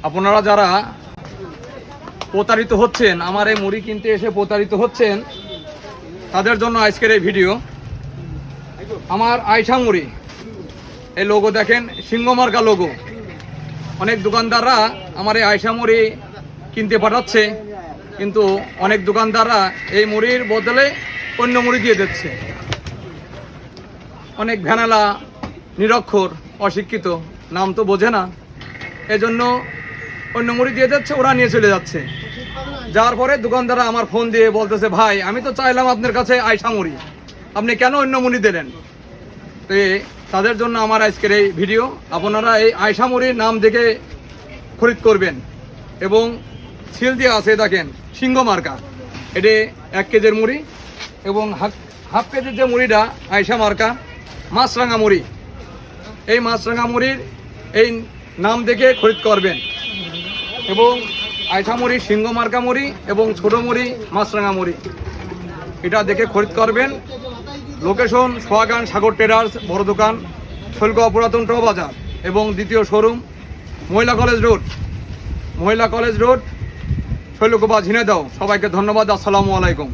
আপনারা যারা প্রতারিত হচ্ছেন, আমার এই মুড়ি কিনতে এসে প্রতারিত হচ্ছেন, তাদের জন্য আজকের এই ভিডিও। আমার আয়শা মুড়ি, এই লোগো দেখেন, সিংহ মার্কা লোগো। অনেক দোকানদাররা আমার এই আয়শা মুড়ি কিনতে পাঠাচ্ছে, কিন্তু অনেক দোকানদাররা এই মুড়ির বদলে অন্য মুড়ি দিয়ে দিচ্ছে। অনেক ভ্যানালা, নিরক্ষর, অশিক্ষিত, নাম তো বোঝে না, এজন্য অন্য মুড়ি দিয়ে যাচ্ছে, ওরা নিয়ে চলে যাচ্ছে। যার পরে দোকানদাররা আমার ফোন দিয়ে বলতেছে, ভাই আমি তো চাইলাম আপনার কাছে আয়শা মুড়ি, আপনি কেন অন্য মুড়ি দিলেন? তো তাদের জন্য আমার আজকের এই ভিডিও। আপনারা এই আয়শা মুড়ির নাম দেখে খরিদ করবেন, এবং সিল দিয়ে আছে দেখেন, সিংহ মার্কা। এটি 1 কেজির মুড়ি, এবং হাফ কেজির যে মুড়িটা আয়শা মার্কা মাছরাঙা মুড়ি। এই মাছরাঙা মুড়ির এই নাম দেখে খরিদ করবেন, এবং আয়শা মুড়ি সিংহ মার্কা মুড়ি এবং ছোট মুড়ি মাছরাঙা মুড়ি, এটা দেখে খরিদ করবেন। লোকেশন সোয়াগান সাগর ট্রেডার্স বড় দোকান, শৈলগাঁও পুরাতন ট বাজার, এবং দ্বিতীয় শোরুম মহিলা কলেজ রোড শৈলকুপা ঝিনেদাও। সবাইকে ধন্যবাদ। আসসালামু আলাইকুম।